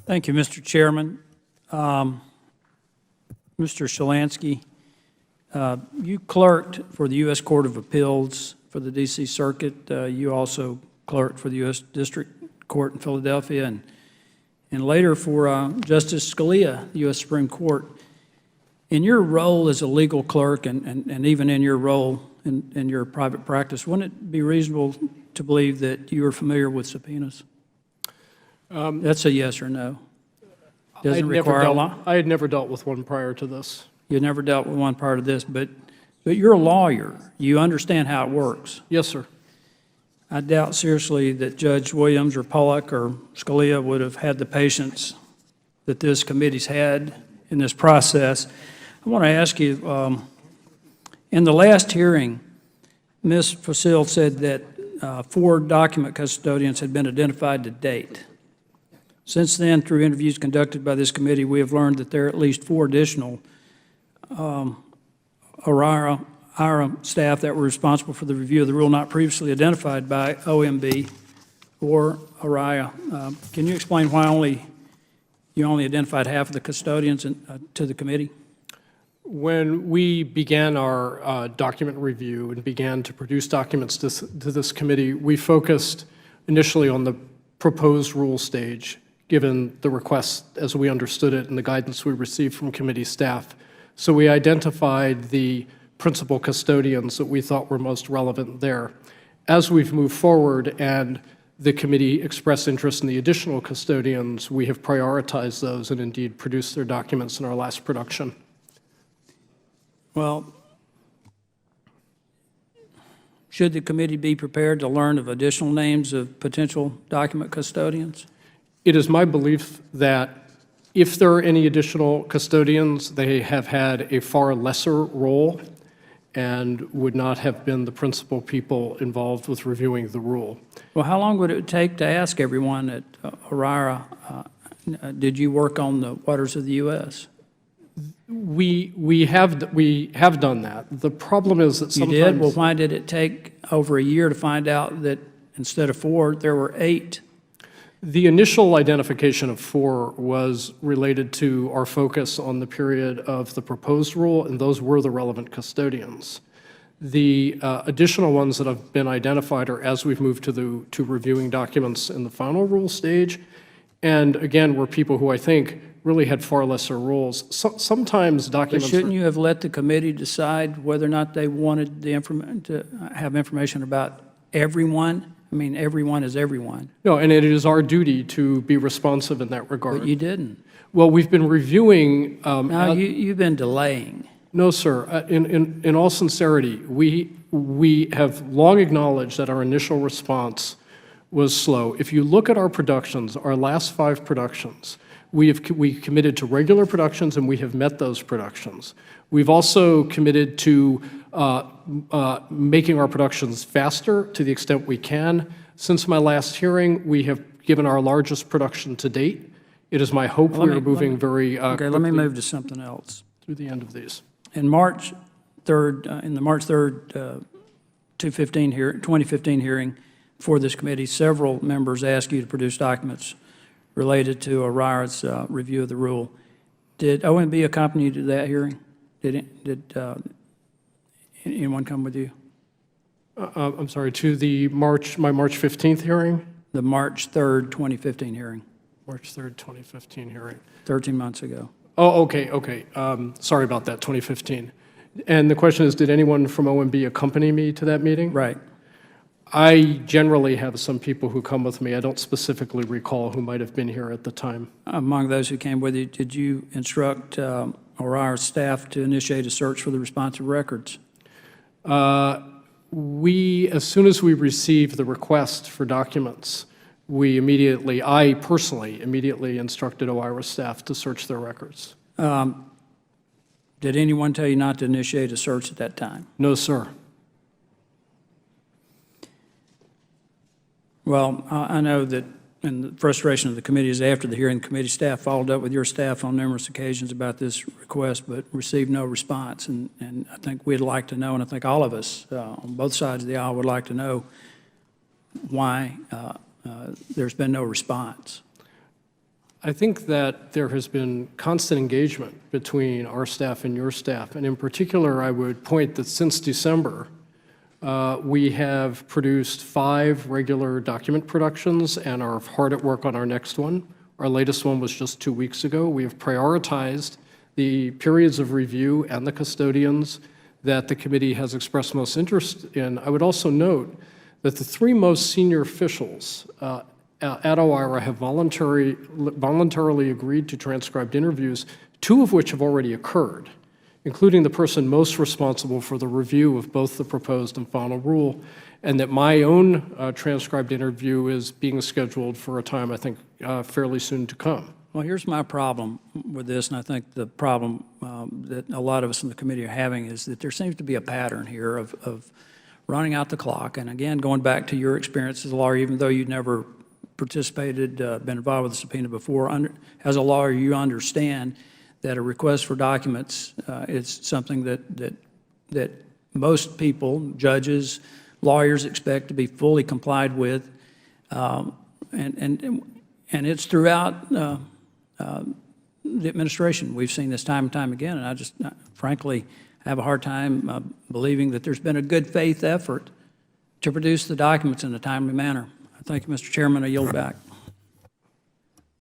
Thank you, Mr. Chairman. Mr. Shalansky, you clerked for the U.S. Court of Appeals for the D.C. Circuit. You also clerked for the U.S. District Court in Philadelphia and later for Justice Scalia, the U.S. Supreme Court. In your role as a legal clerk and even in your role in your private practice, wouldn't it be reasonable to believe that you are familiar with subpoenas? That's a yes or no. Doesn't require a lot. I had never dealt with one prior to this. You never dealt with one prior to this, but you're a lawyer. You understand how it works. Yes, sir. I doubt seriously that Judge Williams or Pollack or Scalia would have had the patience that this committee's had in this process. I want to ask you, in the last hearing, Ms. Facile said that 4 document custodians had been identified to date. Since then, through interviews conducted by this committee, we have learned that there are at least 4 additional IRA staff that were responsible for the review of the rule not previously identified by OMB or ARIA. Can you explain why you only identified half of the custodians to the committee? When we began our document review and began to produce documents to this committee, we focused initially on the proposed rule stage, given the request as we understood it and the guidance we received from committee staff. So we identified the principal custodians that we thought were most relevant there. As we've moved forward and the committee expressed interest in the additional custodians, we have prioritized those and indeed produced their documents in our last production. Well, should the committee be prepared to learn of additional names of potential document custodians? It is my belief that if there are any additional custodians, they have had a far lesser role and would not have been the principal people involved with reviewing the rule. Well, how long would it take to ask everyone at ARIA, did you work on the waters of the U.S.? We have done that. The problem is that sometimes— You did? Well, why did it take over a year to find out that instead of 4, there were 8? The initial identification of 4 was related to our focus on the period of the proposed rule, and those were the relevant custodians. The additional ones that have been identified are as we've moved to reviewing documents in the final rule stage, and again, were people who I think really had far lesser roles. Sometimes documents— But shouldn't you have let the committee decide whether or not they wanted the to have information about everyone? I mean, everyone is everyone. No, and it is our duty to be responsive in that regard. But you didn't. Well, we've been reviewing— No, you've been delaying. No, sir. In all sincerity, we have long acknowledged that our initial response was slow. If you look at our productions, our last 5 productions, we committed to regular productions, and we have met those productions. We've also committed to making our productions faster to the extent we can. Since my last hearing, we have given our largest production to date. It is my hope we are moving very okay, let me move to something else. Through the end of these. In March 3rd, in the March 3rd 2015 hearing for this committee, several members asked you to produce documents related to ARIA's review of the rule. Did OMB accompany you to that hearing? Did anyone come with you? I'm sorry, to my March 15th hearing? The March 3rd, 2015 hearing. March 3rd, 2015 hearing. 13 months ago. Oh, okay. Sorry about that, 2015. And the question is, did anyone from OMB accompany me to that meeting? Right. I generally have some people who come with me. I don't specifically recall who might have been here at the time. Among those who came with you, did you instruct ARIA staff to initiate a search for the responsive records? As soon as we received the request for documents, I personally immediately instructed OIRA staff to search their records. Did anyone tell you not to initiate a search at that time? No, sir. Well, I know that, and the frustration of the committee is after the hearing, the committee staff followed up with your staff on numerous occasions about this request, but received no response. And I think we'd like to know, and I think all of us on both sides of the aisle would like to know why there's been no response. I think that there has been constant engagement between our staff and your staff. And in particular, I would point that since December, we have produced 5 regular document productions and are hard at work on our next one. Our latest one was just 2 weeks ago. We have prioritized the periods of review and the custodians that the committee has expressed most interest in. I would also note that the 3 most senior officials at OIRA have voluntarily agreed to transcribed interviews, 2 of which have already occurred, including the person most responsible for the review of both the proposed and final rule, and that my own transcribed interview is being scheduled for a time, I think, fairly soon to come. Well, here's my problem with this, and I think the problem that a lot of us in the committee are having is that there seems to be a pattern here of running out the clock. And again, going back to your experience as a lawyer, even though you never participated, been involved with a subpoena before, as a lawyer, you understand that a request for documents is something that most people, judges, lawyers expect to be fully complied with, and it's throughout the administration. We've seen this time and time again, and I just frankly have a hard time believing that there's been a good faith effort to produce the documents in a timely manner. Thank you, Mr. Chairman. I yield back.